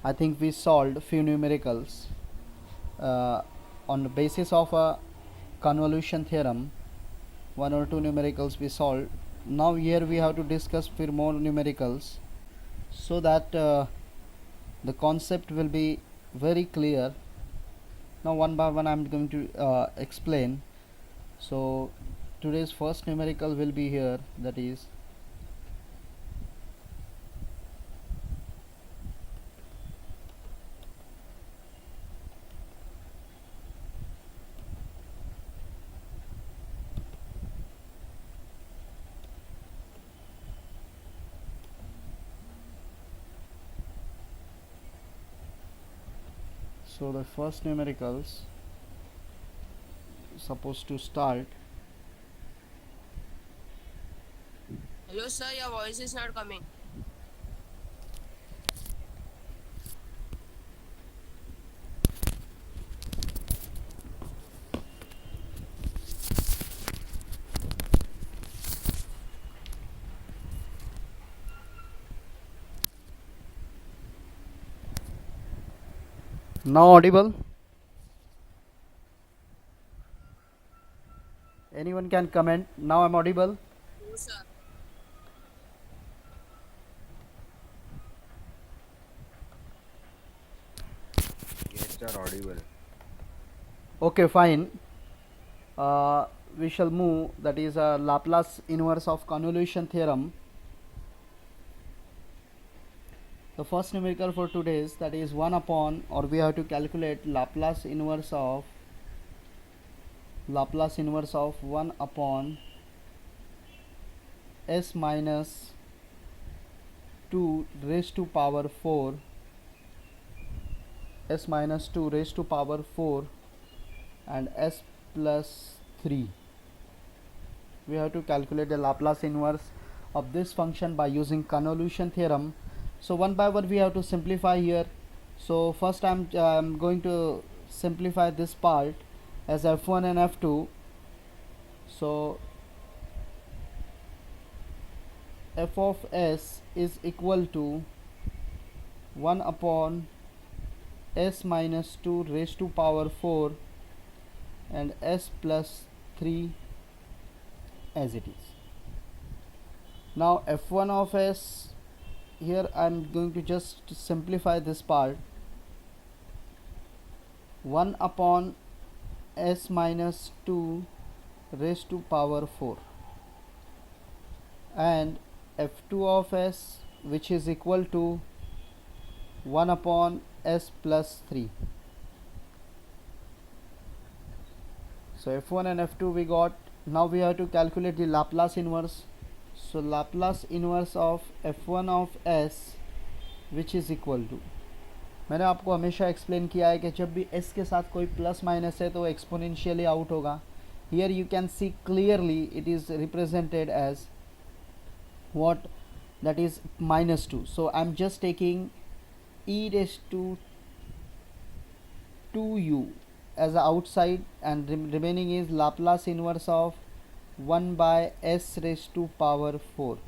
I think we solved few numericals on the basis of a convolution theorem. One or two numericals we solved. Now here we have to discuss few more numericals so that the concept will be very clear. Now one by one I am going to explain. So today's first numerical will be here, that is so the first numericals supposed to start. Hello, sir. Your voice is not coming. Now audible? Anyone can comment. Now I'm audible. No, sir. Yes, sir, audible. Okay, fine. We shall move, that is a Laplace inverse of convolution theorem. The first numerical for today is, that is 1 upon, or we have to calculate Laplace inverse of 1 upon s minus 2 raised to power 4, s minus 2 raised to power 4 and s plus 3. We have to calculate the Laplace inverse of this function by using convolution theorem. So one by one we have to simplify here. So first I'm going to simplify this part as f1 and f2. So f of s is equal to 1 upon s minus 2 raised to power 4 and s plus 3 as it is. Now f1 of s, here I am going to just simplify this part. 1 upon s minus 2 raised to power 4 and f2 of s, which is equal to 1 upon s plus 3. So f1 and f2 we got. Now we have to calculate the Laplace inverse. So Laplace inverse of f1 of s, which is equal to, मैंने आपको हमेशा explain किया है कि जब भी s के साथ कोई प्लस माइनस है तो एक्सपोनेंशियली आउट होगा. Here you can see clearly it is represented as what, that is minus 2. So I'm just taking e raised to 2u as a outside, and remaining is Laplace inverse of 1 by s raised to power 4.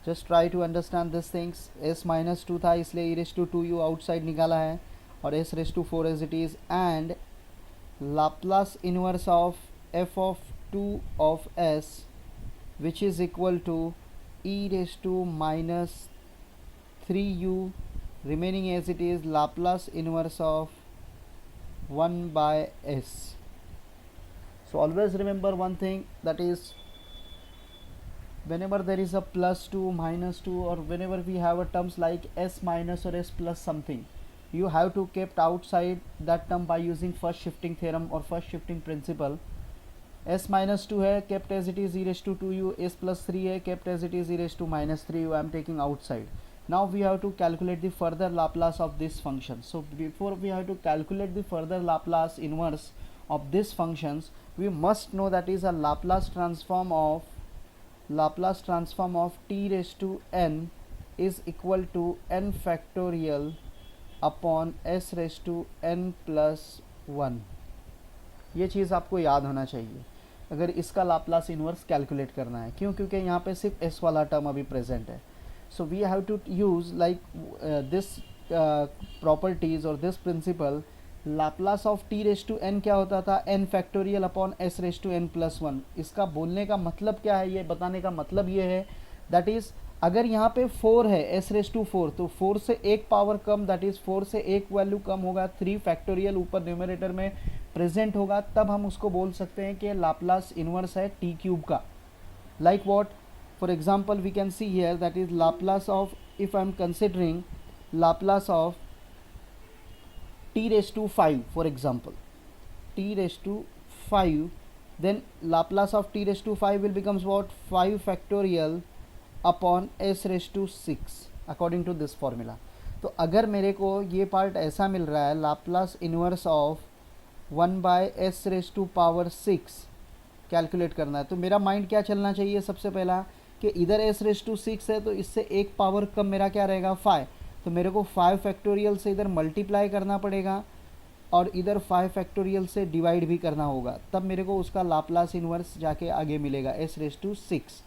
Just try to understand these things. s minus 2 था इसलिए e raised to 2u outside निकाला है और s raised to 4 as it is, and Laplace inverse of f of 2 of s, which is equal to e raised to minus 3u, remaining as it is Laplace inverse of 1 by s. So always remember one thing, that is whenever there is a plus 2, minus 2, or whenever we have a terms like s minus or s plus something, you have to kept outside that term by using first shifting theorem or first shifting principle. s minus 2 है kept as it is e raised to 2u, s plus 3 है kept as it is e raised to minus 3u. I am taking outside. Now we have to calculate the further Laplace of this function. So before we have to calculate the further Laplace inverse of these functions, we must know that is a Laplace transform of t raised to n is equal to n factorial upon s raised to n plus 1. ये चीज़ आपको याद होना चाहिए अगर इसका Laplace inverse calculate करना है. क्यों? क्योंकि यहाँ पे सिर्फ s वाला टर्म अभी प्रेजेंट है. So we have to use like this properties और this principle, Laplace of T raise to N क्या होता था, N factorial upon S raise to N plus one. इसका बोलने का मतलब क्या है, ये बताने का मतलब ये है, दैट इज़ अगर यहाँ पे 4 है, एस रेस टू 4, तो 4 से एक पावर कम, दैट इज़ 4 से एक वैल्यू कम होगा, 3 फैक्टोरियल ऊपर न्यूमरेटर में प्रेजेंट होगा, तब हम उसको बोल सकते हैं कि लाप्लास इनवर्स है टी क्यूब का। Like what, for example we can see here that is Laplace of, if I am considering Laplace of t raised to 5, for example, t raised to 5, then Laplace of t raised to 5 will becomes what, 5 factorial upon s raised to 6 according to this formula। तो अगर मेरे को ये part ऐसा मिल रहा है, Laplace inverse of 1 by s raise to power 6 calculate करना है, तो मेरा माइंड क्या चलना चाहिए, सबसे पहला कि इधर एस रेस टू 6 है, तो इससे एक पावर कम मेरा क्या रहेगा, 5, तो मेरे को 5 फैक्टोरियल से इधर मल्टीप्लाई करना पड़ेगा और इधर 5 फैक्टोरियल से डिवाइड भी करना होगा, तब मेरे को उसका लाप्लास इनवर्स जाके आगे मिलेगा s raise to 6।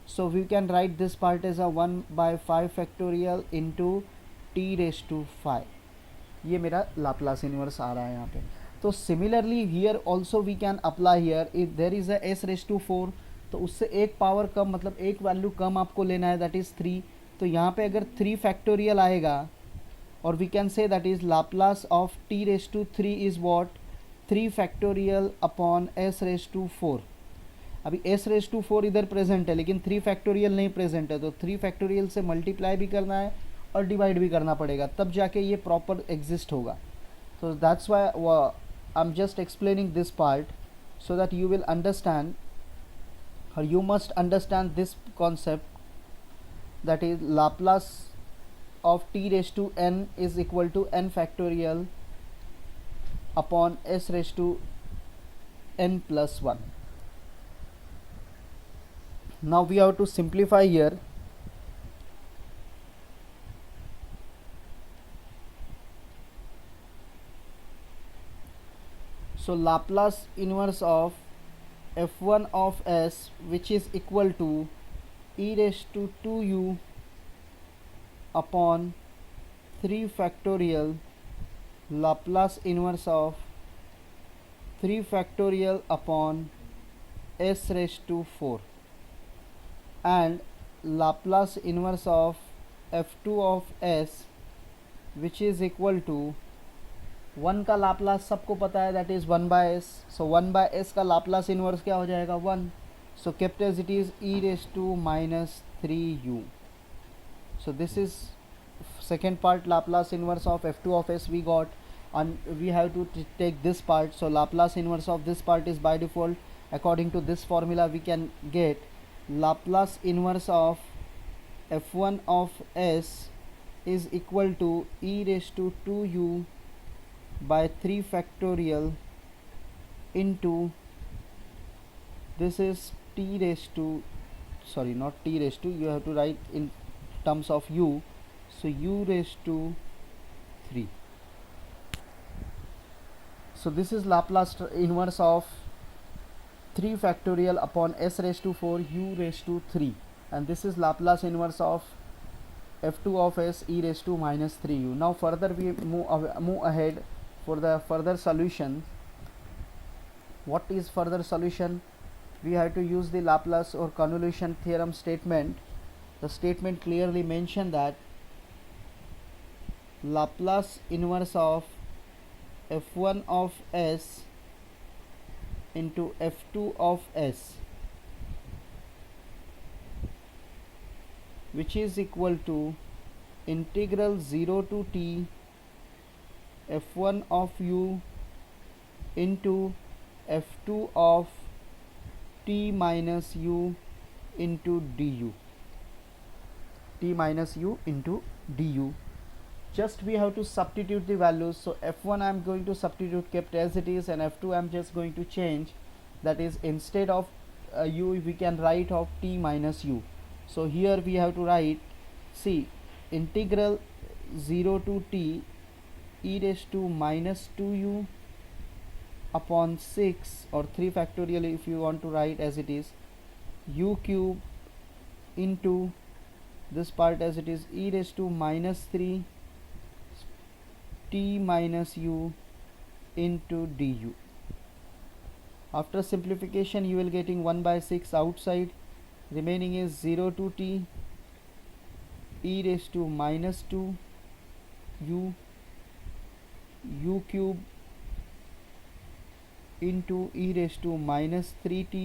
So we can write this part as a 1 by 5 factorial into t raise to 5, ये मेरा लाप्लास इनवर्स आ रहा है यहाँ पे। तो similarly here also we can apply here, if there is a s raise to 4, तो उससे एक पावर कम, मतलब एक वैल्यू कम आपको लेना है, दैट इज़ 3, तो यहाँ पे अगर 3 फैक्टोरियल आएगा, और we can say that is Laplace of T raise to 3 is what, 3 factorial upon S raise to 4। अभी एस रेस टू 4 इधर प्रेजेंट है, लेकिन 3 फैक्टोरियल नहीं प्रेजेंट है, तो 3 फैक्टोरियल से मल्टीप्लाई भी करना है और डिवाइड भी करना पड़ेगा, तब जाके ये प्रॉपर एग्जिस्ट होगा। So that's why I'm just explaining this part so that you will understand, or you must understand this concept, that is Laplace of t raised to n is equal to n factorial upon s raised to n plus 1. Now we have to simplify here. So Laplace inverse of f1 of s, which is equal to e raised to 2u upon 3 factorial Laplace inverse of 3 factorial upon s raised to 4, and Laplace inverse of f2 of s, which is equal to 1 का Laplace सबको पता है, that is 1 by S, so 1 by S का Laplace inverse क्या हो जाएगा, 1, so kept as it is E raise to minus 3u। So this is second part, Laplace inverse of f2 of s we got, and we have to take this part, so Laplace inverse of this part is by default, according to this formula we can get Laplace inverse of f1 of s is equal to e raised to 2u by 3 factorial into, this is t raised to, sorry, not t raised to, you have to write in terms of u, so u raised to 3. So this is Laplace inverse of 3 factorial upon s raised to 4 u raised to 3, and this is Laplace inverse of f2 of s e raised to minus 3u. Now further we move ahead for the further solution. What is further solution? We have to use the Laplace or convolution theorem statement. The statement clearly mentioned that Laplace inverse of f1 of s into f2 of s, which is equal to integral 0 to t f1 of u into f2 of t minus u into du, t minus u into du. Just we have to substitute the values, so f1 I am going to substitute kept as it is, and f2 I am just going to change, that is instead of u we can write of t minus u. So here we have to write, see, integral 0 to t e raised to minus 2u upon 6, or 3 factorial if you want to write as it is, u cube into this part as it is e raised to minus 3 t minus u into du. After simplification you will getting 1 by 6 outside, remaining is 0 to t e raised to minus 2 u cube into e raised to minus 3t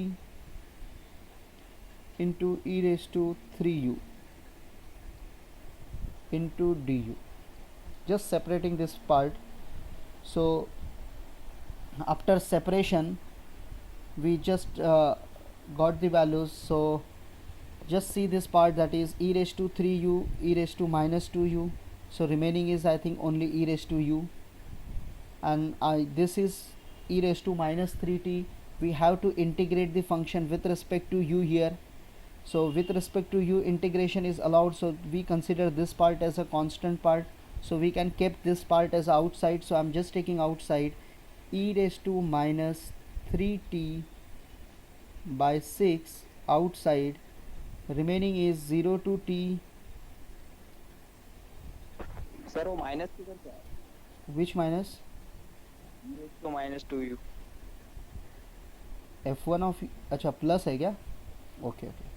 into e raised to 3u into du. Just separating this part. So after separation we just got the values. So just see this part, that is e raised to 3u, e raised to minus 2u. So remaining is I think only e raised to u, and this is e raised to minus 3t. We have to integrate the function with respect to u here. So with respect to u, integration is allowed, so we consider this part as a constant part, so we can keep this part as outside. So I'm just taking outside e raised to minus 3t by 6 outside, remaining is 0 to t. Sir वो minus किधर से है? Which minus? तो minus 2u. f1 of, अच्छा plus है क्या? Okay, okay.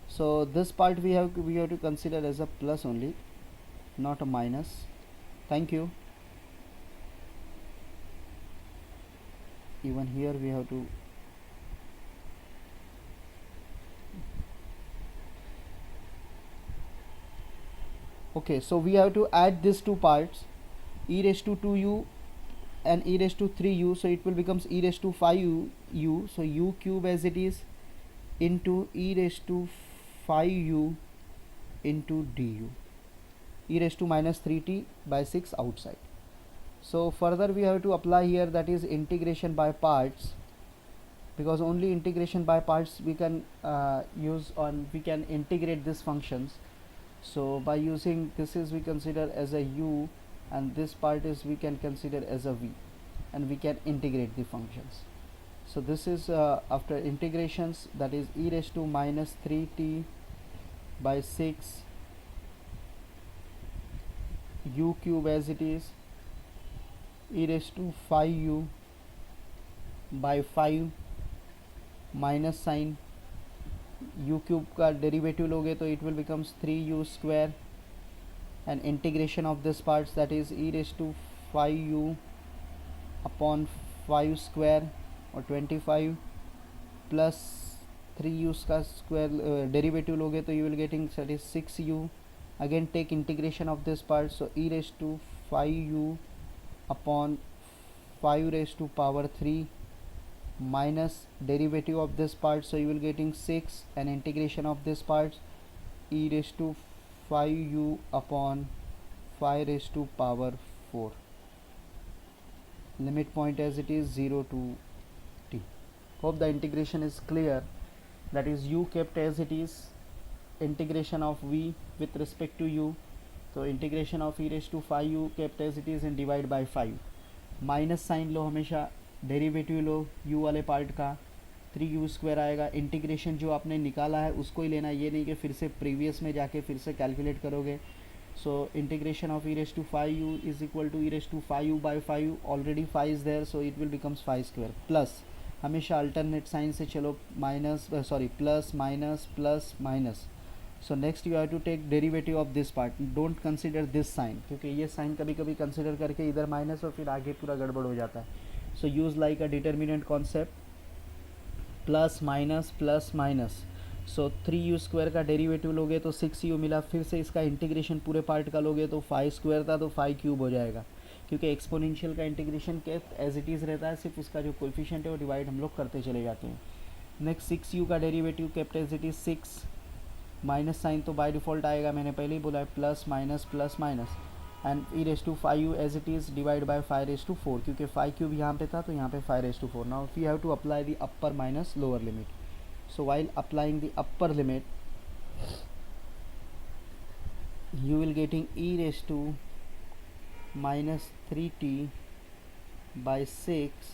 So this part we have to consider as a plus only, not a minus. Thank you. Even here we have to okay, so we have to add these two parts, e raised to 2u and e raised to 3u, so it will becomes e raised to 5u, so u cube as it is into e raised to 5u into du, e raised to minus 3t by 6 outside. So further we have to apply here, that is integration by parts, because only integration by parts we can we can integrate these functions. So by using this is we consider as a u, and this part is we can consider as a v, and we can integrate the functions. So this is after integrations, that is e raised to minus 3t by 6 u cube as it is, e raised to 5u by 5 minus sign, u cube का derivative लोगे तो it will becomes 3u square, and integration of this parts, that is e raised to 5u upon 5 square or 25 plus 3u का square derivative लोगे तो you will getting, that is 6u. Again take integration of this part, so e raised to 5u upon 5 raised to power 3 minus derivative of this part, so you will getting 6, and integration of this part, e raised to 5u upon 5 raised to power 4, limit point as it is 0 to t. Hope the integration is clear, that is u kept as it is, integration of v with respect to u, so integration of e raised to 5u kept as it is and divide by 5, minus sine लो, हमेशा derivative लो u वाले part का, 3u square आएगा, integration जो आपने निकाला है उसको ही लेना, ये नहीं कि फिर से प्रीवियस में जाके फिर से कैलकुलेट करोगे. So integration of e raised to 5u is equal to e raised to 5u by 5, already 5 is there, so it will becomes 5 square, plus हमेशा अल्टरनेट साइन से चलो, minus sorry plus minus plus minus. So next you have to take derivative of this part, don't consider this sign, क्योंकि ये sign कभी कभी consider करके इधर minus और फिर आगे पूरा गड़बड़ हो जाता है. सो यूज़ लाइक अ डिटर्मिनेंट कॉन्सेप्ट, प्लस माइनस. सो 3u स्क्वायर का डेरिवेटिव लोगे तो 6u मिला, फिर से इसका इंटीग्रेशन पूरे पार्ट का लोगे तो 5 स्क्वायर था तो 5 क्यूब हो जाएगा, क्योंकि एक्सपोनेंशियल का integration kept as it is रहता है, सिर्फ उसका जो कोएफिशिएंट है वो डिवाइड हम लोग करते चले जाते हैं. नेक्स्ट 6u का derivative kept as it is 6, minus sign तो बाय डिफ़ॉल्ट आएगा, मैंने पहले ही बोला है, plus minus and e raised to 5u as it is divide by 5 raised to 4, क्योंकि 5 क्यूब यहाँ पे था तो यहाँ पे 5 raised to 4. Now we have to apply the upper minus lower limit. So while applying the upper limit, you will getting e raised to minus 3t by 6,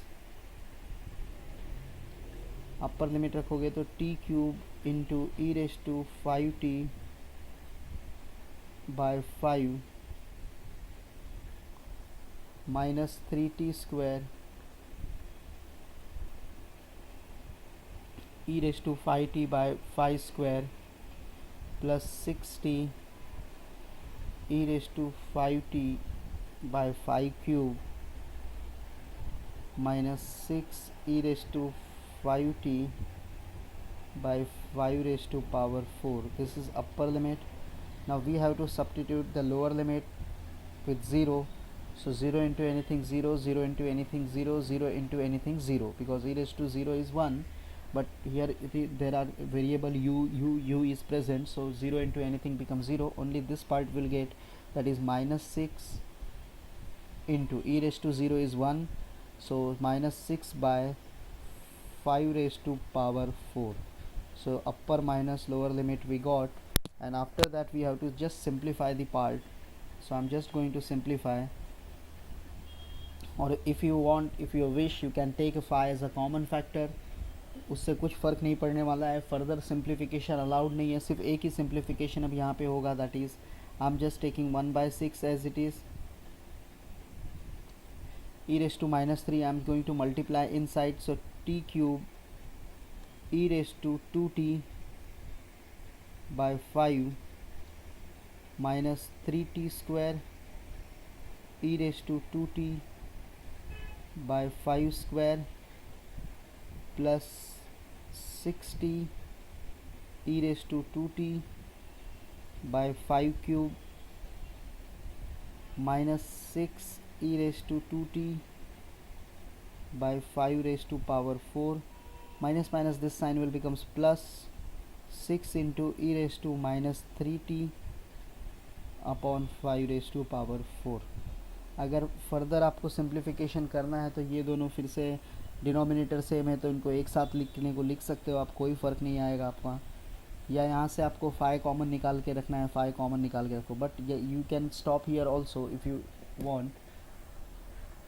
upper limit रखोगे तो t cube into e raised to 5t by 5 minus 3t square e raised to 5t by 5 square plus 6t e raised to 5t by 5 cube minus 6 e raised to 5t by 5 raised to power 4. This is upper limit. Now we have to substitute the lower limit with 0. So 0 into anything 0, 0 into anything 0, 0 into anything 0, because e raised to 0 is 1, but here there are variable u is present, so 0 into anything becomes 0. Only this part will get, that is minus 6 into e raised to 0 is 1, so minus 6 by 5 raised to power 4. So upper minus lower limit we got, and after that we have to just simplify the part. So I'm just going to simplify, और if you want, if you wish, you can take phi as a common factor. उससे कुछ फ़र्क नहीं पड़ने वाला है, further simplification allowed नहीं है, सिर्फ एक ही सिंप्लीफिकेशन अब यहाँ पे होगा, that is I am just taking 1/6 as it is e raised to minus 3. I am going to multiply inside, so t cube e raised to 2t by 5 minus 3t square e raised to 2t by 5 square plus 6t e raised to 2t by 5 cube minus 6 e raised to 2t by 5 raised to power 4. Minus minus, this sign will becomes plus 6 into e raised to minus 3t upon 5 raised to power 4. अगर further आपको simplification करना है तो ये दोनों फिर से denominator same है, तो इनको एक साथ लिखने को लिख सकते हो आप, कोई फ़र्क नहीं आएगा आपका। या यहाँ से आपको फाई कॉमन निकाल के रखना है, फाई कॉमन निकाल के रखो, but you can stop here also if you want,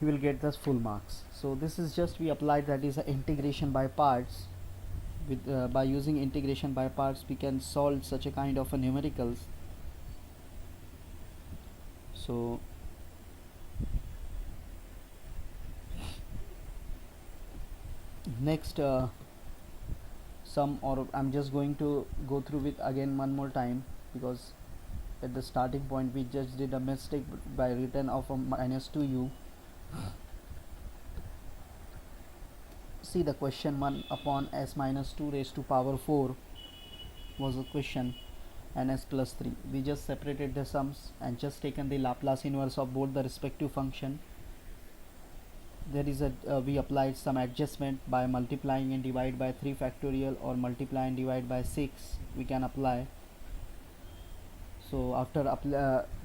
you will get the full marks. So this is just we applied, that is a integration by parts. With by using integration by parts we can solve such a kind of a numericals. So next sum, or I'm just going to go through with again one more time, because at the starting point we just did a mistake by return of a minus 2u. See the question 1 upon s minus 2 raised to power 4 was a question, and s plus 3. We just separated the sums and just taken the Laplace inverse of both the respective function. There is a we applied some adjustment by multiplying and divide by 3 factorial, or multiply and divide by 6 we can apply. So after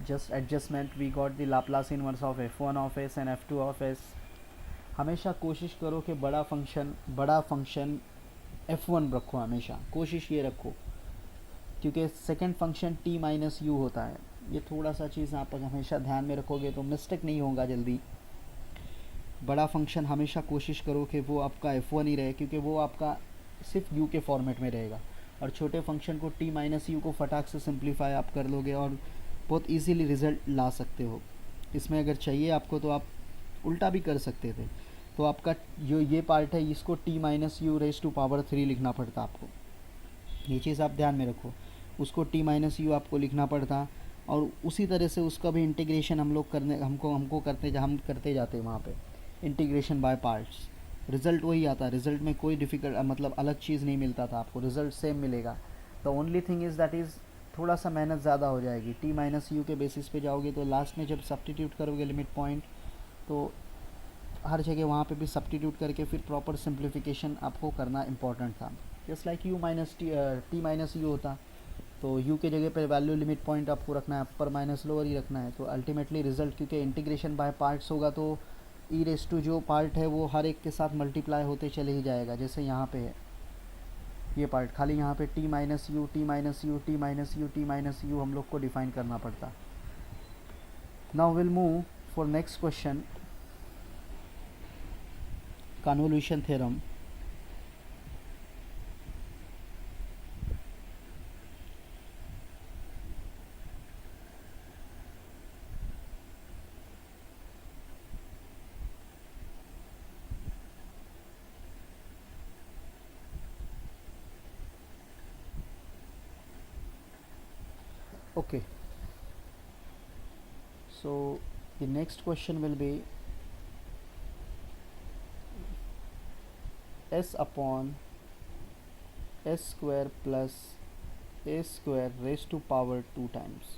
just adjustment we got the Laplace inverse of f1 of s and f2 of s. हमेशा कोशिश करो कि बड़ा function f1 रखो, हमेशा कोशिश ये रखो, क्योंकि second function t minus you होता है। ये थोड़ा सा चीज़ आप हमेशा ध्यान में रखोगे तो मिस्टेक नहीं होगा जल्दी। बड़ा फंक्शन हमेशा कोशिश करो कि वो आपका f1 ही रहे, क्योंकि वो आपका सिर्फ u के फॉर्मेट में रहेगा, और छोटे फंक्शन को t माइनस यू को फटाक से सिंप्लीफाई आप कर लोगे और बहुत इजीली रिज़ल्ट ला सकते हो। इसमें अगर चाहिए आपको तो आप उल्टा भी कर सकते थे, तो आपका जो ये पार्ट है इसको t minus u raise to power 3 लिखना पड़ता आपको, ये चीज़ आप ध्यान में रखो। उसको t माइनस यू आपको लिखना पड़ता, और उसी तरह से उसका भी इंटीग्रेशन हम करते जाते वहाँ पे इंटीग्रेशन बाय पार्ट्स। रिज़ल्ट वही आता है, रिज़ल्ट में कोई डिफ़िकल्ट मतलब अलग चीज़ नहीं मिलता था आपको, रिज़ल्ट सेम मिलेगा। The only thing is that is थोड़ा सा मेहनत ज़्यादा हो जाएगी। t माइनस यू के बेसिस पे जाओगे तो लास्ट में जब सब्स्टिट्यूट करोगे लिमिट पॉइंट, तो हर जगह वहाँ पे भी सब्स्टिट्यूट करके फिर प्रॉपर सिंप्लीफिकेशन आपको करना इम्पॉर्टेंट था। Just like u minus T minus you होता, तो u के जगह पे वैल्यू लिमिट पॉइंट आपको रखना है, अपर माइनस लोअर ही रखना है। तो अल्टीमेटली रिजल्ट, क्योंकि इंटीग्रेशन बाय पार्ट्स होगा तो ई रेस टू जो पार्ट है वो हर एक के साथ मल्टीप्लाई होते चले ही जाएगा। जैसे यहाँ पे है ये पार्ट, खाली यहाँ पे t minus U T minus U T minus U T minus you हम लोग को डिफाइन करना पड़ता। Now will move for next question, convolution theorem. Okay, so the next question will be s upon s square plus a square raised to power 2 times.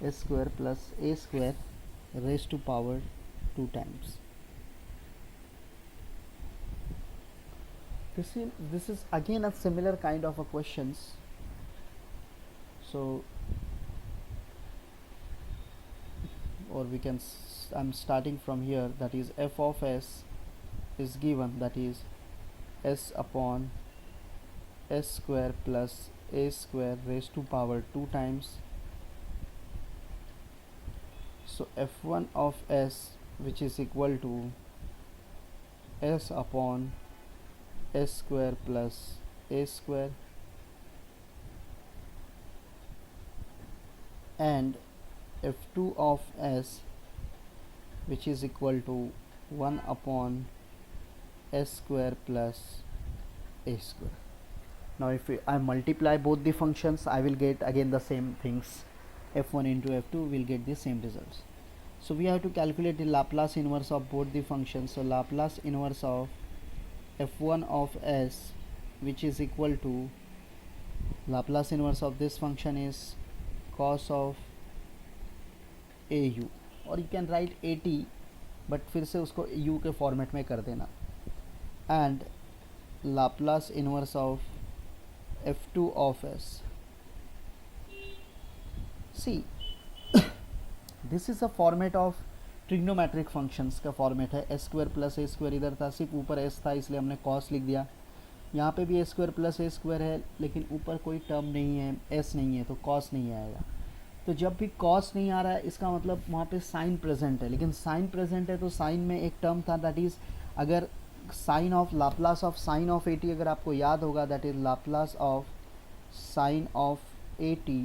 S square plus a square raised to power 2 times. This is again a similar kind of a questions. So, or we can I'm starting from here, that is f of s is given, that is s upon s square plus a square raised to power 2 times. So f1 of s, which is equal to s upon s square plus a square, and f2 of s, which is equal to 1 upon s square plus a square. Now if I multiply both the functions, I will get again the same things. f1 into f2 will get the same results. So we have to calculate the Laplace inverse of both the functions. So Laplace inverse of f1 of s, which is equal to, Laplace inverse of this function is cos of au, or you can write at, but फिर से उसको u के format में कर देना, and Laplace inverse of f2 of s. See, this is a format of trigonometric functions का format है. S square plus a square इधर था, सिर्फ ऊपर एस था इसलिए हमने कॉस लिख दिया. यहाँ पे भी ए स्क्वायर प्लस ए स्क्वायर है, लेकिन ऊपर कोई टर्म नहीं है, एस नहीं है, तो कॉस नहीं आएगा. तो जब भी कॉस नहीं आ रहा है, इसका मतलब वहाँ पे साइन प्रेजेंट है. लेकिन साइन प्रेजेंट है तो साइन में एक टर्म था, दैट इज़, अगर sine of Laplace of sine of a t अगर आपको याद होगा, that is Laplace of sine of a t,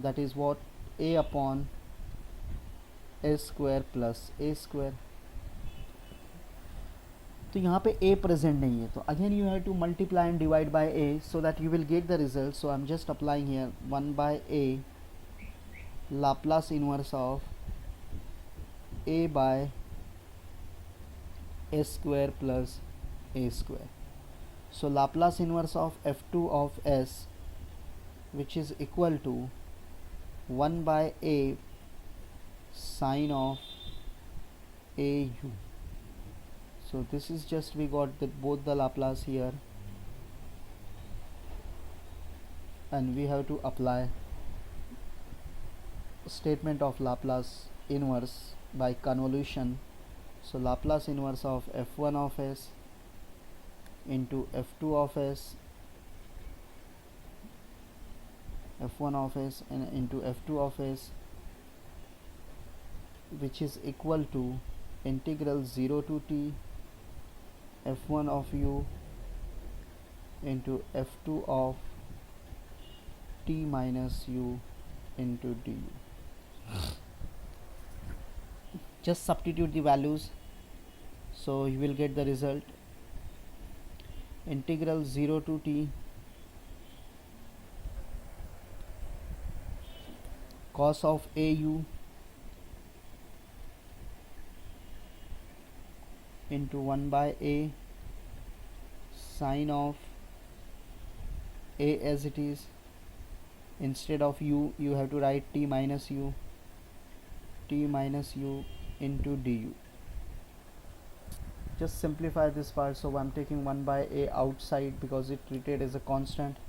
that is what, a upon a square plus a square. तो यहाँ पे a प्रेजेंट नहीं है, तो again you have to multiply and divide by a so that you will get the result. So I am just applying here 1 by a Laplace inverse of a by a square plus a square. So Laplace inverse of f2 of s, which is equal to 1 by a sine of au. So this is just, we got both the Laplace here, and we have to apply statement of Laplace inverse by convolution. So Laplace inverse of f1 of s into f2 of s, f1 of s and into f2 of s, which is equal to integral 0 to t f1 of u into f2 of t minus u into du. Just substitute the values, so you will get the result. Integral 0 to t cos of au into 1 by a sine of a as it is. Instead of u, you have to write t minus u into du. Just simplify this part. So I'm taking 1 by a outside because it treated as a constant.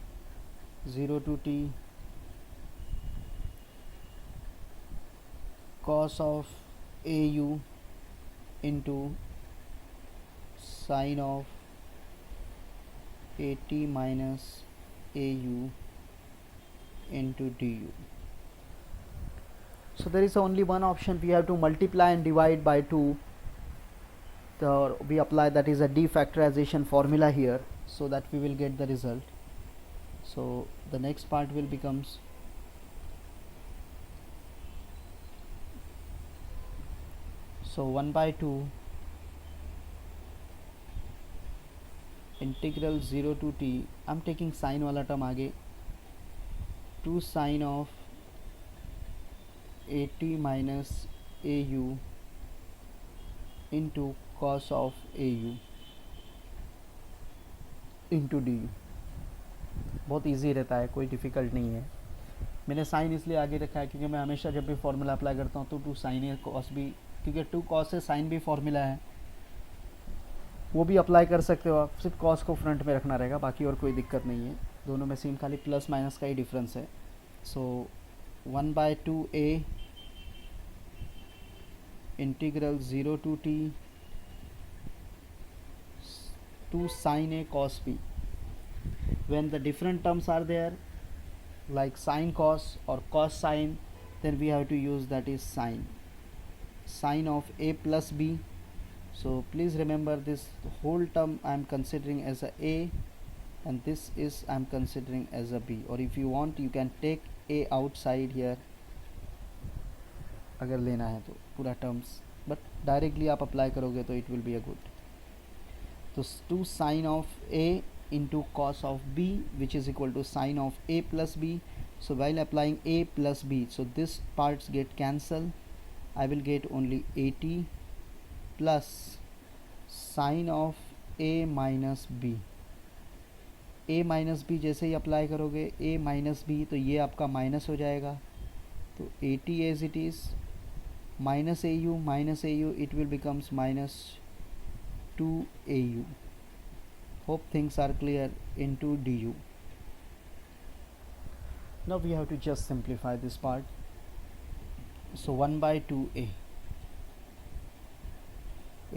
0 to t cos of au into sine of at minus au into du. So there is only one option, we have to multiply and divide by 2. So we apply, that is a defactorization formula here, so that we will get the result. So the next part will becomes so 1 by 2 integral 0 to t, I'm taking sine वाला term आगे, 2 sine of at minus au into cos of au into du. बहुत easy रहता है, कोई difficult नहीं है. मैंने sign इसलिए आगे रखा है क्योंकि मैं हमेशा जब भी फार्मूला अप्लाई करता हूँ तो 2 साइन है कॉस भी, क्योंकि 2 कॉस से साइन भी फार्मूला है, वो भी अप्लाई कर सकते हो आप. सिर्फ कॉस को फ्रंट में रखना रहेगा, बाकी और कोई दिक्कत नहीं है. दोनों में सेम खाली प्लस माइनस का ही डिफरेंस है. सो 1/2a integral 0 to t 2 sin a cos b. When the different terms are there like sin cos or cos sin, then we have to use that is sine of a plus b. So please remember this whole term I am considering as a and this is I am considering as a b, or if you want you can take a outside here अगर लेना है तो पूरा terms, but directly आप apply करोगे तो it will be a good. तो 2 sin of a into cos of b which is equal to sine of a plus b. So while applying a plus b, so this parts get cancelled. I will get only 80 plus sine of a minus b. a minus b जैसे ही apply करोगे a minus b तो ये आपका minus हो जाएगा. तो 80 as it is minus au it will becomes minus 2au. Hope things are clear into du. Now we have to just simplify this part. So 1/2a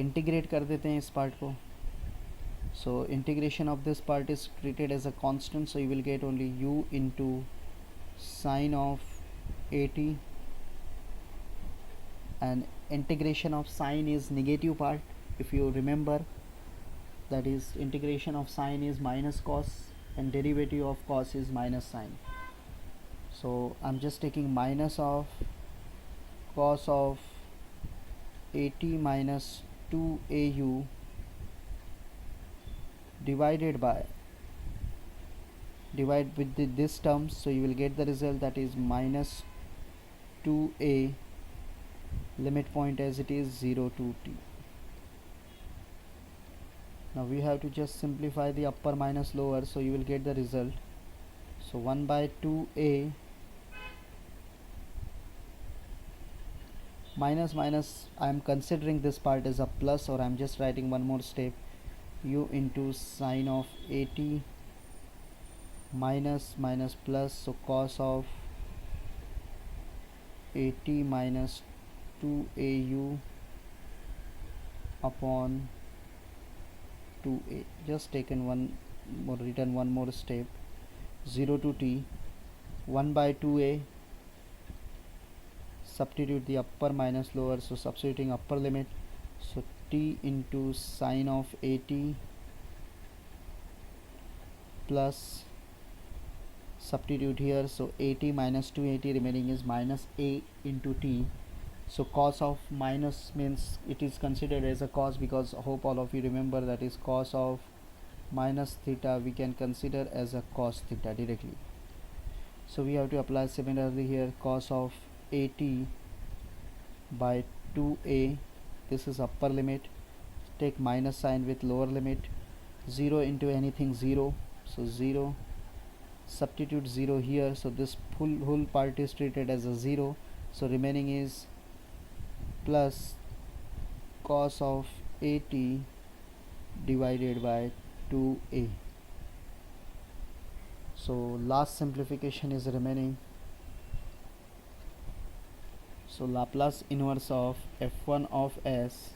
integrate कर देते हैं इस पार्ट को. So integration of this part is treated as a constant, so you will get only u into sine of 80, and integration of sine is negative part, if you remember, that is integration of sine is minus cos and derivative of cos is minus sine. So I'm just taking minus of cos of 80 minus 2au divided with this terms, so you will get the result that is minus 2a, limit point as it is 0 to t. Now we have to just simplify the upper minus lower, so you will get the result. So 1/2a minus minus, I am considering this part as a plus, or I am just writing one more step, u into sine of 80 minus minus plus, so cos of 80 minus 2au upon 2a. Just taken one more, written one more step, 0 to t 1/2a, substitute the upper minus lower, so substituting upper limit, so t into sine of 80 plus substitute here, so 80 minus 280 remaining is minus a into t. So cos of minus means it is considered as a cos, because hope all of you remember that is cos of minus theta we can consider as a cos theta directly. So we have to apply similarly here, cos of 80 by 2a, this is upper limit, take minus sign with lower limit, 0 into anything 0, so 0, substitute 0 here, so this whole part is treated as a 0, so remaining is plus cos of 80 divided by 2a. So last simplification is remaining, so Laplace inverse of f1 of s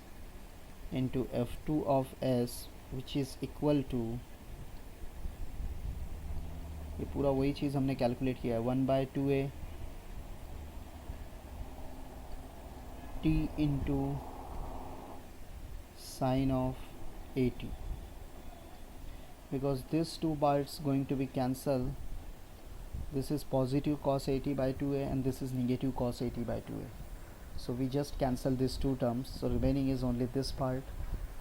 into f2 of s, which is equal to, ये पूरा वही चीज़ हमने calculate किया है, 1/2a t into sine of 80, because these two parts going to be cancelled. This is positive cos 80 by 2a and this is negative cos 80 by 2a, so we just cancel these two terms, so remaining is only this part,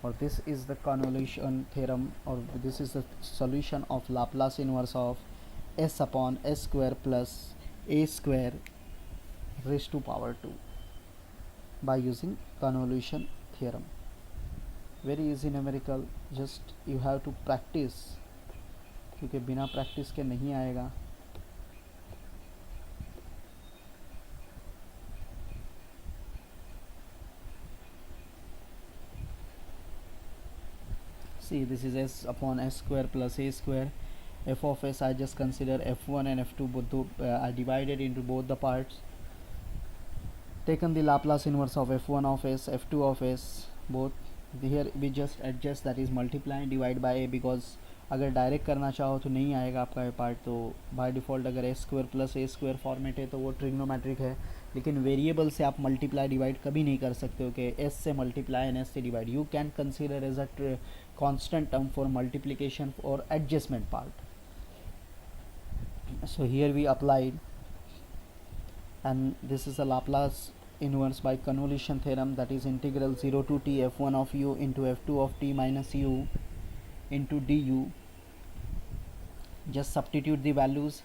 or this is the convolution theorem, or this is the solution of Laplace inverse of s upon s square plus a square raised to power 2 by using convolution theorem. Very easy numerical, just you have to practice, क्योंकि बिना practice के नहीं आएगा. See, this is s upon s square plus a square. F of s, I just consider f1 and f2 both are divided into both the parts. Taken the Laplace inverse of f1 of s, f2 of s, both. Here we just adjust, that is multiply and divide by a, because अगर direct करना चाहो तो नहीं आएगा आपका ये part. तो by default अगर S square plus a square format है तो वो ट्रिग्नोमेट्रिक है. लेकिन वेरिएबल से आप मल्टीप्लाई डिवाइड कभी नहीं कर सकते हो कि एस से मल्टीप्लाई एंड एस से divide. You can consider as a constant term for multiplication और adjustment part. So here we applied, and this is a Laplace inverse by convolution theorem, that is integral 0 to t f1 of u into f2 of t minus u into du. Just substitute the values,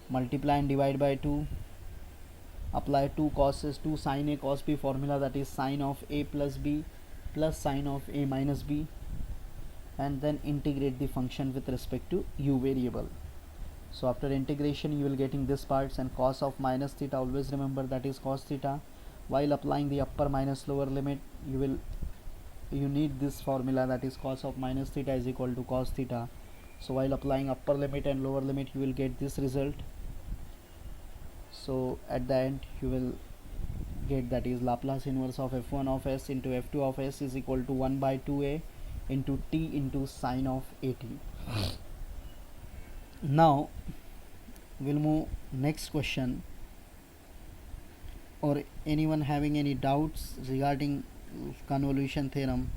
multiply and divide by 2, apply 2 cos is 2 sin a cos b formula, that is sin of a plus b plus sin of a minus b, and then integrate the function with respect to u variable. So after integration you will getting this parts, and cos of minus theta, always remember that is cos theta. While applying the upper minus lower limit, you need this formula, that is cos of minus theta is equal to cos theta. So while applying upper limit and lower limit, you will get this result. So at the end you will get, that is Laplace inverse of f1 of s into f2 of s is equal to 1 by 2a into t into sine of at. Now we'll move next question. Or anyone having any doubts regarding convolution theorem?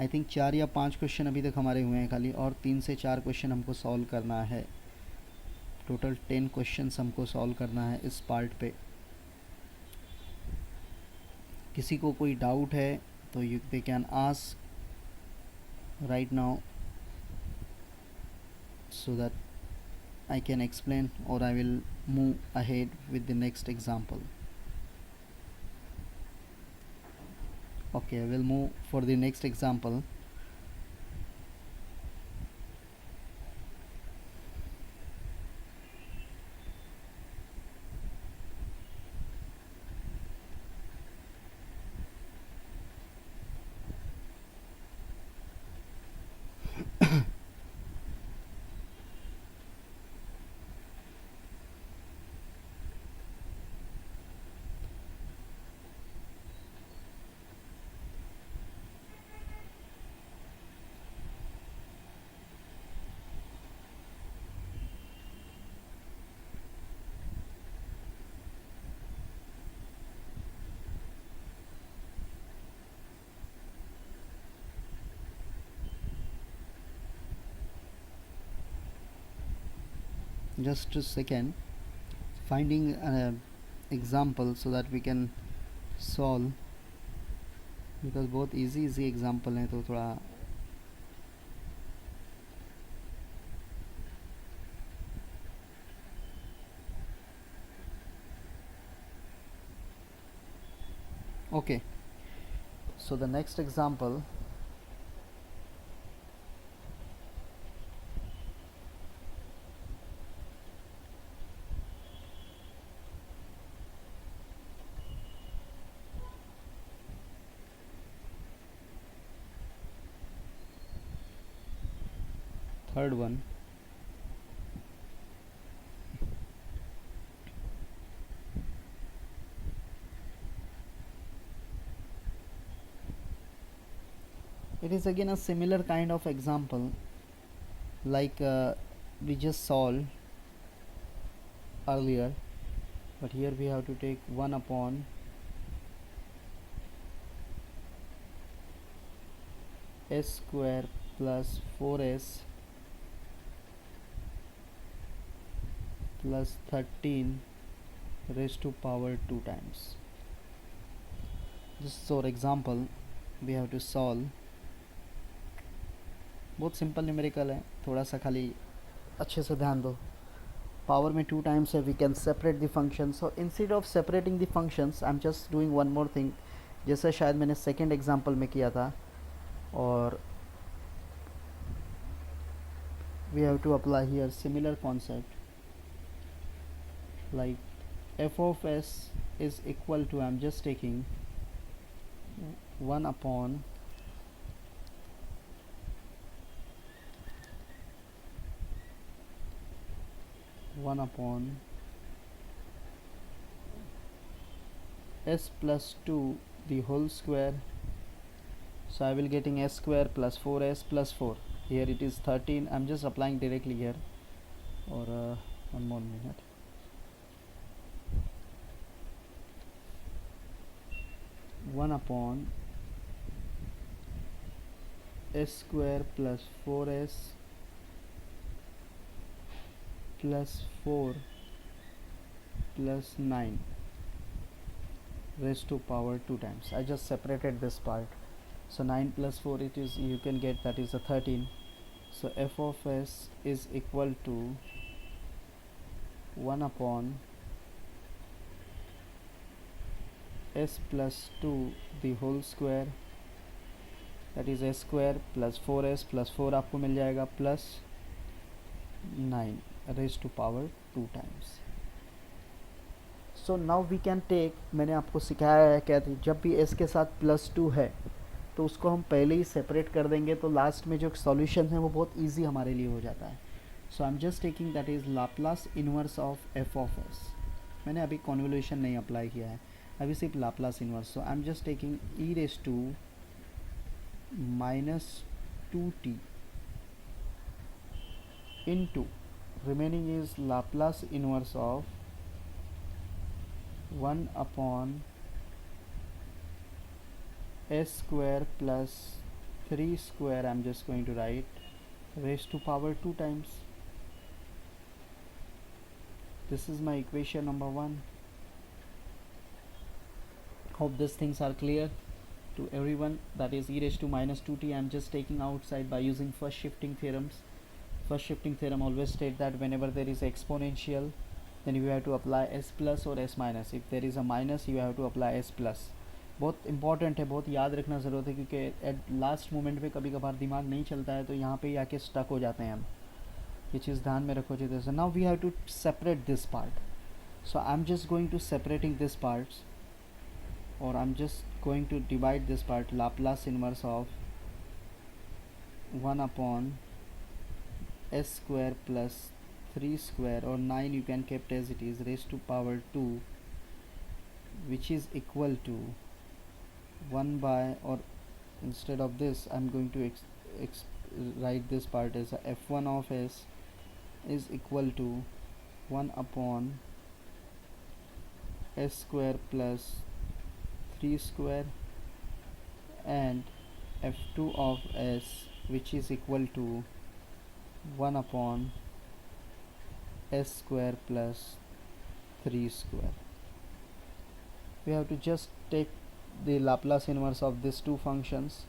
I think 4 या 5 question अभी तक हमारे हुए हैं खाली, और 3 से 4 question हमको सॉल्व करना है. टोटल 10 क्वेश्चंस हमको सॉल्व करना है इस पार्ट पे. किसी को कोई डाउट है तो you they can ask right now, so that I can explain, or I will move ahead with the next example. Okay, I will move for the next example. Just a second, finding an example so that we can solve, because बहुत easy example है तो थोड़ा okay. So the next example, third one. It is again a similar kind of example like we just solved earlier, but here we have to take 1 upon s square plus 4s plus 13 raised to power 2 times. Just for example we have to solve. बहुत simple numerical है, थोड़ा सा खाली अच्छे से ध्यान दो, power में 2 टाइम्स है, we can separate the function. So instead of separating the functions I am just doing one more thing, जैसे शायद मैंने सेकेंड एग्जांपल में किया था. और we have to apply here similar concept, like f of s is equal to, I'm just taking 1 upon s plus 2 the whole square. So I will getting s square plus 4s plus 4. Here it is 13. I'm just applying directly here. Or one more minute. One upon s square plus 4s plus 4 plus 9 raised to power 2 times. I just separated this part. So 9 plus 4, it is, you can get, that is a 13. So f of s is equal to 1 upon s plus 2 the whole square, that is s square plus 4s plus 4 आपको मिल जाएगा plus 9 raised to power 2 times. So now we can take, मैंने आपको सिखाया है क्या, जब भी s के साथ प्लस 2 है तो उसको हम पहले ही सेपरेट कर देंगे, तो लास्ट में जो सॉल्यूशन है वो बहुत इजी हमारे लिए हो जाता है. So I am just taking that is Laplace inverse of F of S. मैंने अभी कॉन्वोल्यूशन नहीं अप्लाई किया है, अभी सिर्फ Laplace inverse. So I am just taking E raise to minus 2t into remaining is Laplace inverse of 1 upon s square plus 3 square, I'm just going to write raised to power 2 times. This is my equation number 1. Hope these things are clear to everyone. That is e raised to minus 2t. I'm just taking outside by using first shifting theorems. First shifting theorem always state that whenever there is exponential, then you have to apply s plus or s minus. If there is a minus, you have to apply s plus. बहुत important है, बहुत याद रखना ज़रूरत है, क्योंकि at last moment पे कभी कभार दिमाग नहीं चलता है तो यहाँ पे ही आके स्टक हो जाते हैं हम. ये चीज़ ध्यान में रखो चाहिए. Now we have to separate this part. So I am just going to separating this parts, और I am just going to divide this part. Laplace inverse of 1 upon s square plus 3 square or 9 you can kept as it is raised to power 2, which is equal to 1 by, or instead of this I'm going to write this part as a f1 of s is equal to 1 upon s square plus 3 square, and f2 of s which is equal to 1 upon s square plus 3 square. We have to just take the Laplace inverse of these two functions.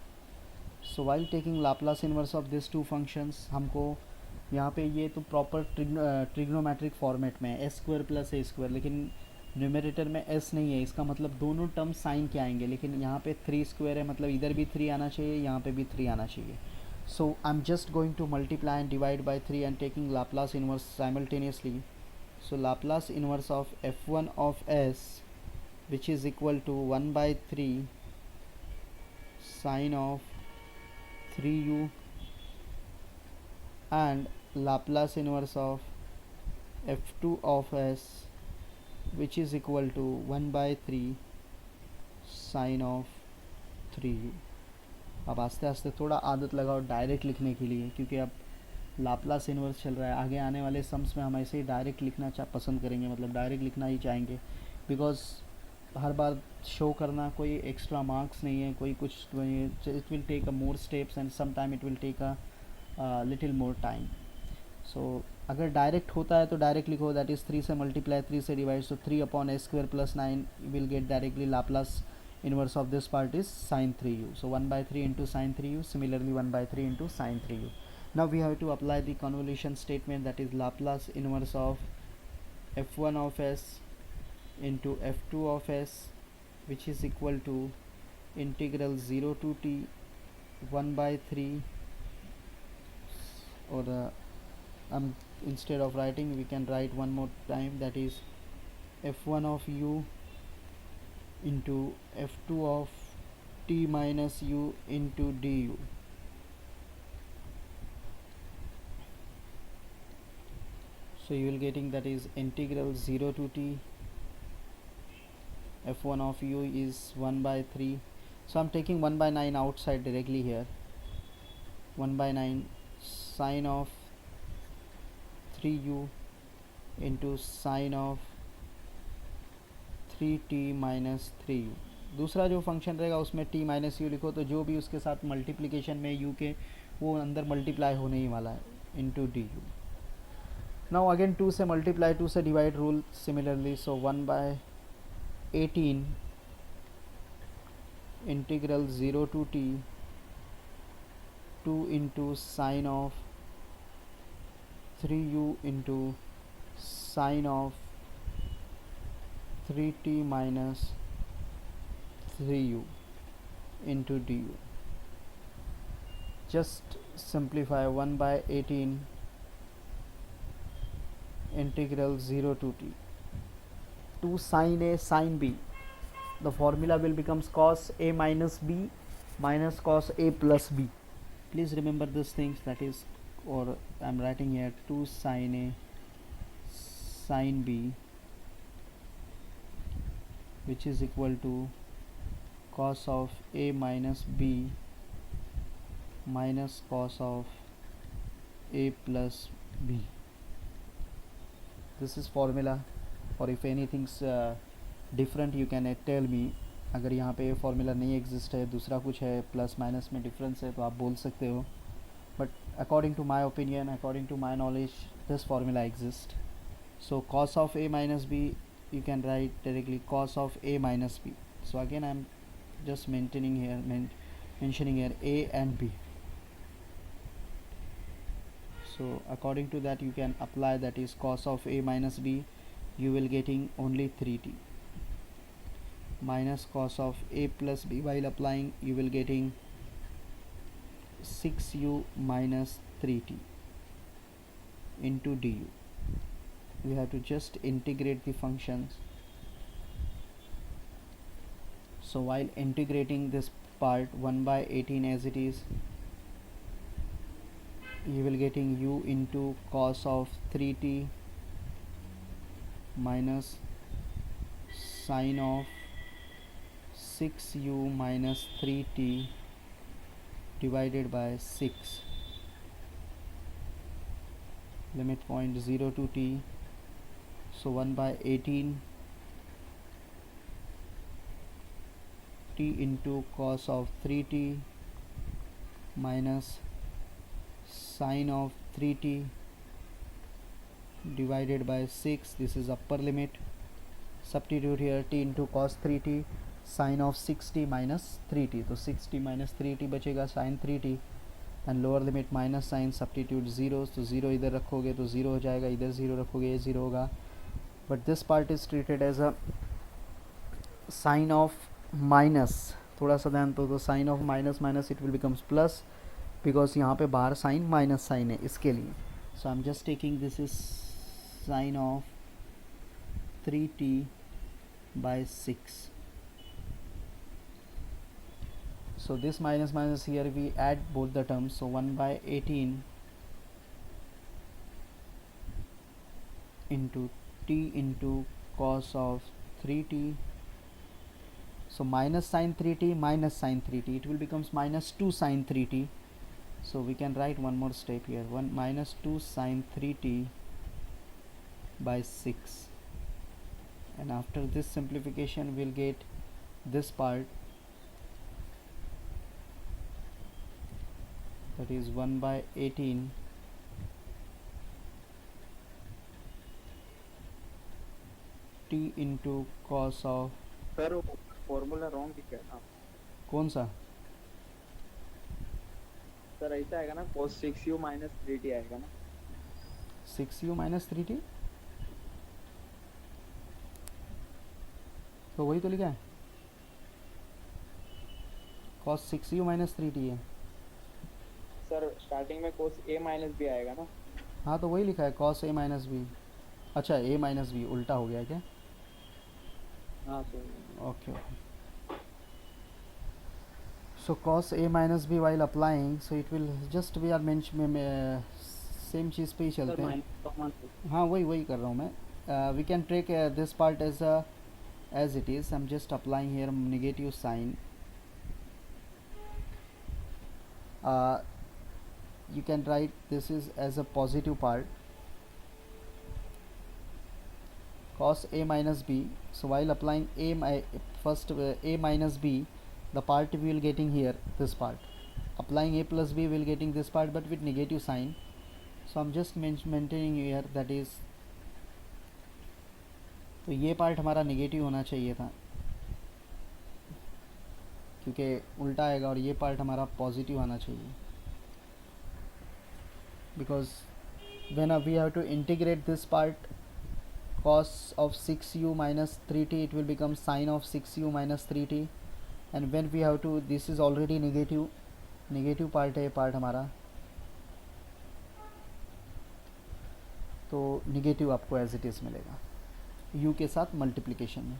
So while taking Laplace inverse of these two functions, हमको यहाँ पे ये तो proper trigonometric format में है, s square plus a square, लेकिन numerator में s नहीं है. इसका मतलब दोनों टर्म साइन के आएंगे, लेकिन यहाँ पे 3 स्क्वायर है, मतलब इधर भी 3 आना चाहिए, यहाँ पे भी 3 आना चाहिए. So I'm just going to multiply and divide by 3 and taking Laplace inverse simultaneously. So Laplace inverse of f1 of s, which is equal to 1 by 3 sine of 3u, and Laplace inverse of f2 of s, which is equal to 1 by 3 sine of 3u. अब आस्ते आस्ते थोड़ा आदत लगाओ direct लिखने के लिए, क्योंकि अब लाप्लास इन्वर्स चल रहा है. आगे आने वाले सम्स में हम ऐसे ही डायरेक्ट लिखना पसंद करेंगे, मतलब डायरेक्ट लिखना ही चाहेंगे, बिकॉज हर बार शो करना कोई एक्स्ट्रा मार्क्स नहीं है, कोई कुछ नहीं है. It will take a more steps and some time it will take a little more time. So अगर डायरेक्ट होता है तो डायरेक्ट लिखो, दैट इज़ 3 से मल्टीप्लाई 3 से divide, so 3 upon S square plus 9 will get directly Laplace inverse of this part is sine 3u. So 1 by 3 into sine 3u, similarly 1 by 3 into sine 3u. Now we have to apply the convolution statement, that is Laplace inverse of f1 of s into f2 of s, which is equal to integral 0 to t 1 by 3, or instead of writing we can write one more time, that is f1 of u into f2 of t minus u into du. So you will getting, that is integral 0 to t f1 of u is 1 by 3. So I'm taking 1 by 9 outside directly here. 1 by 9 sine of 3u into sine of 3t minus 3u. दूसरा जो function रहेगा उसमें t minus you लिखो, तो जो भी उसके साथ मल्टीप्लिकेशन में u के वो अंदर मल्टीप्लाई होने ही वाला है into d u. Now again 2 से मल्टीप्लाई 2 से divide rule similarly. So 1 by 18 integral 0 to t 2 into sine of 3u into sine of 3t minus 3u into du. Just simplify 1 by 18 integral 0 to t 2 sin a sin b. The formula will becomes cos a minus b minus cos a plus b. Please remember these things, that is, or I am writing here 2 sin a sin b, which is equal to cos of a minus b minus cos of a plus b. This is formula, or if anything's different you can tell me. अगर यहाँ पे formula नहीं exist है, दूसरा कुछ है, plus minus में difference है, तो आप बोल सकते हो. But according to my opinion, according to my knowledge, this formula exist. So cos of a minus b, you can write directly cos of a minus b. So again I am just mentioning here a and b. So according to that you can apply, that is cos of a minus b, you will getting only 3t minus cos of a plus b. While applying you will getting 6u minus 3t into du. We have to just integrate the functions. So while integrating this part 1 by 18 as it is, you will getting u into cos of 3t minus sine of 6u minus 3t divided by 6, limit point 0 to t. So 1 by 18 t into cos of 3t minus sine of 3t divided by 6. This is upper limit. Substitute here t into cos 3t sine of 6t minus 3t. तो 6t minus 3t बचेगा sin 3t, and lower limit minus sine, substitute zero, तो zero इधर रखोगे तो zero हो जाएगा, इधर zero रखोगे ये ज़ीरो होगा. But this part is treated as a sign of minus. थोड़ा सा ध्यान तो sign of minus minus it will becomes plus, because यहाँ पे बाहर साइन माइनस साइन है इसके लिए. So I am just taking this is sine of 3t by 6. So this minus minus here we add both the terms. So 1 by 18 into t into cos of 3t. So minus sin 3t minus sin 3t, it will becomes minus 2 sin 3t. So we can write one more step here, 1 minus 2 sin 3t by 6, and after this simplification we'll get this part, that is 1 by 18 t into cos of. Sir formula wrong दिख रहा है. कौन सा? Sir ऐसा आएगा ना cos 6u minus 3t आएगा ना 6u माइनस 3t, तो वही तो लिखा है, cos 6u माइनस 3t है। सर स्टार्टिंग में cos a minus b आएगा ना हाँ तो वही लिखा है cos a माइनस बी। अच्छा a माइनस बी उल्टा हो गया क्या? हाँ sir okay okay. So cos a minus b while applying, so it will just we are mention same चीज़ पे ही सर चलते हैं। माइनस कॉमन हाँ वही वही कर रहा हूँ मैं। We can take this part as it is, I am just applying here negative sign. You can write this is as a positive part, cos a minus b. So while applying first a minus b, the part we will getting here this part, applying a plus b we will getting this part but with negative sign. So I'm just maintaining here, that is, तो ये part हमारा negative होना चाहिए था क्योंकि उल्टा आएगा, और ये पार्ट हमारा पॉजिटिव आना चाहिए, because when we have to integrate this part, cos of 6u minus 3t, it will become sin of 6u minus 3t, and when we have to, this is already negative part है ये part हमारा, तो negative आपको as it is मिलेगा u के साथ multiplication में।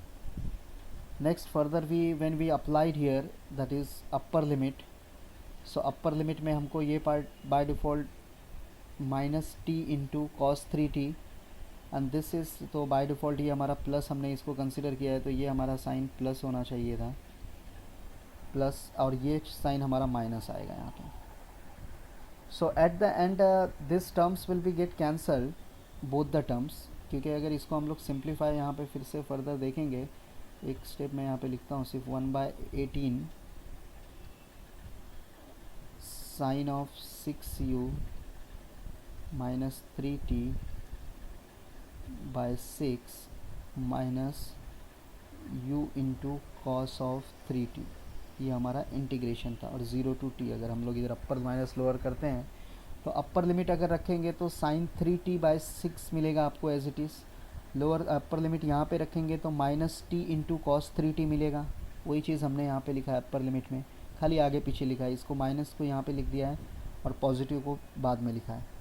Next further we when we applied here, that is upper limit. So upper limit में हमको ये part by default minus t into cos 3t, and this is, तो by default ये हमारा प्लस, हमने इसको कंसिडर किया है तो ये हमारा साइन प्लस होना चाहिए था, प्लस, और ये साइन हमारा माइनस आएगा यहाँ पे। So at the end this terms will be get cancelled, both the terms, क्योंकि अगर इसको हम लोग सिंप्लीफाई यहाँ पे फिर से फर्दर देखेंगे, एक स्टेप मैं यहाँ पे लिखता हूँ सिर्फ 1/18 sine of 6u minus 3t by 6 minus u into cos of 3t, ये हमारा इंटीग्रेशन था। और 0 to t अगर हम लोग इधर अपर माइनस लोअर करते हैं तो अपर लिमिट अगर रखेंगे तो साइन 3t बाय 6 मिलेगा आपको as it is, lower upper limit यहाँ पे रखेंगे तो minus t into cos 3t मिलेगा। वही चीज़ हमने यहाँ पे लिखा है अपर लिमिट में, खाली आगे पीछे लिखा है, इसको माइनस को यहाँ पे लिख दिया है और पॉजिटिव को बाद में लिखा है।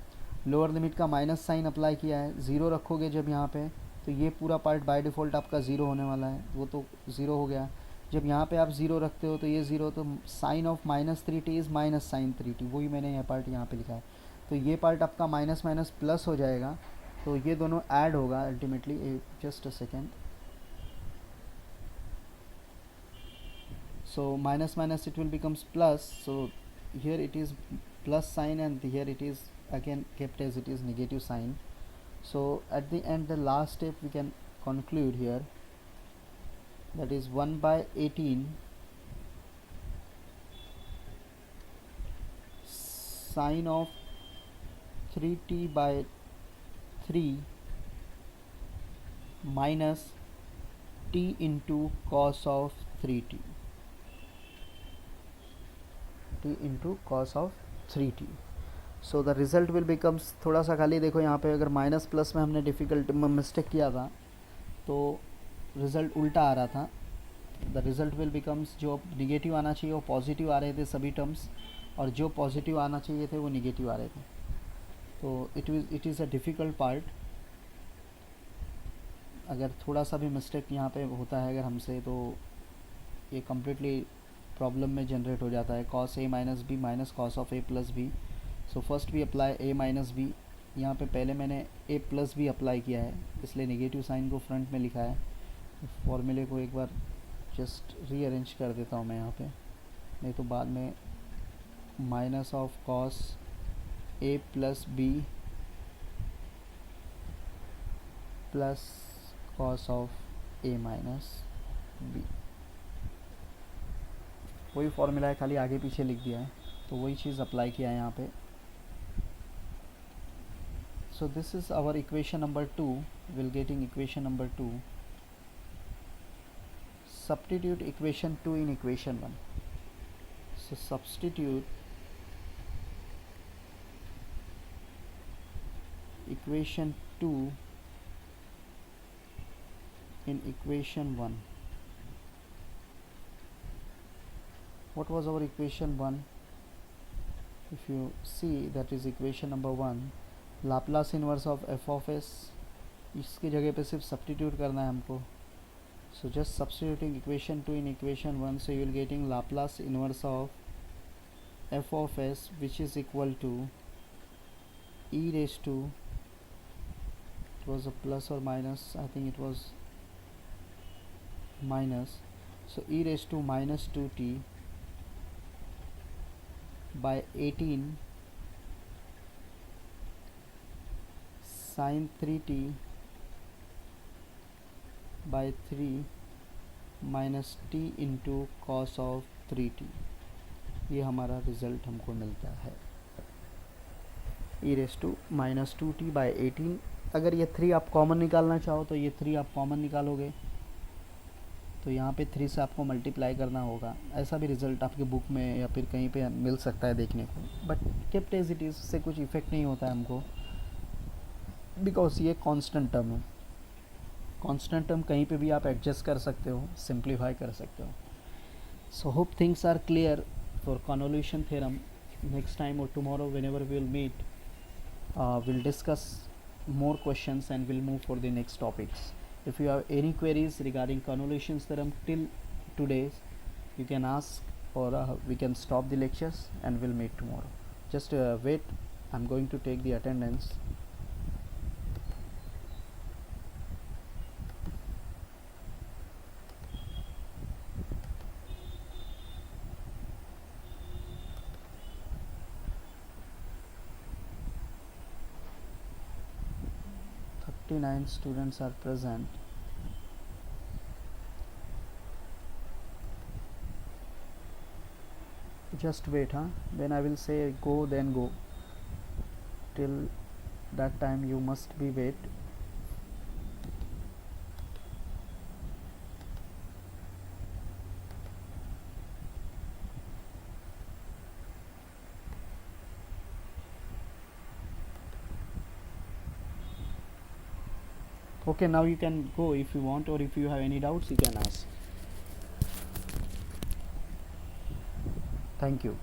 लोअर लिमिट का माइनस साइन अप्लाई किया है, ज़ीरो रखोगे जब यहाँ पे तो ये पूरा पार्ट बाय डिफ़ॉल्ट आपका ज़ीरो होने वाला है, वो तो ज़ीरो हो गया। जब यहाँ पे आप ज़ीरो रखते हो तो ये ज़ीरो, तो sign of minus 3t is minus sine 3t, वही मैंने यह पार्ट यहाँ पे लिखा है। तो ये पार्ट आपका माइनस माइनस प्लस हो जाएगा, तो ये दोनों ऐड होगा ultimately. Just a second, so minus minus it will becomes plus, so here it is plus sign and here it is again kept as it is negative sign. So at the end, the last step we can conclude here, that is 1/18 sine of 3t by 3 minus t into cos of 3t, t into cos of 3t. So the result will becomes, थोड़ा सा खाली देखो यहाँ पे, अगर minus plus में हमने difficult mistake किया था तो रिज़ल्ट उल्टा आ रहा था। द रिज़ल्ट विल बिकम्स, जो निगेटिव आना चाहिए वो पॉजिटिव आ रहे थे सभी टर्म्स, और जो पॉजिटिव आना चाहिए थे वो निगेटिव आ रहे थे। तो it is a difficult part. अगर थोड़ा सा भी मिस्टेक यहाँ पे होता है अगर हमसे, तो ये कम्प्लीटली प्रॉब्लम में जनरेट हो जाता है। Cos a minus b minus cos of a plus b. So first we apply a minus b, यहाँ पे पहले मैंने a प्लस बी अप्लाई किया है, इसलिए नेगेटिव साइन को फ्रंट में लिखा है। फॉर्मूले को एक बार जस्ट रीअरेंज कर देता हूँ मैं यहाँ पे, नहीं तो बाद में minus of cos a plus b plus cos of a minus b, वही फॉर्मूला है, खाली आगे पीछे लिख दिया है, तो वही चीज़ अप्लाई किया है यहाँ पे। So this is our equation number 2. We'll getting equation number 2. Substitute equation 2 in equation 1. So substitute equation 2 in equation 1. What was our equation 1? If you see, that is equation number 1. Laplace inverse of f of s, इसकी जगह पे सिर्फ substitute करना है हमको. So just substituting equation 2 in equation 1, so you will getting Laplace inverse of f of s, which is equal to e raised to, it was a plus or minus, I think it was minus, so e raised to minus 2t by 18 sin 3t by 3 minus t into cos of 3t. ये हमारा result हमको मिलता है e raise to minus 2t by 18. अगर ये 3 आप common निकालना चाहो तो ये 3 आप कॉमन निकालोगे, तो यहाँ पे 3 से आपको मल्टीप्लाई करना होगा. ऐसा भी रिज़ल्ट आपके बुक में या फिर कहीं पे मिल सकता है देखने को, but kept as it is, से कुछ इफ़ेक्ट नहीं होता है हमको, बिकॉज ये कांस्टेंट टर्म है. कांस्टेंट टर्म कहीं पे भी आप एडजस्ट कर सकते हो, सिंप्लीफाई कर सकते हो. So hope things are clear for convolution theorem. Next time और tomorrow whenever we will meet, we'll discuss more questions and we'll move for the next topics. If you have any queries regarding convolution theorem till today, you can ask, or we can stop the lectures and we'll meet tomorrow. Just wait, I'm going to take the attendance. Nine students are present. Just wait, when I will say go, then go. Till that time you must be wait. Okay, now you can go if you want, or if you have any doubts you can ask. Thank you.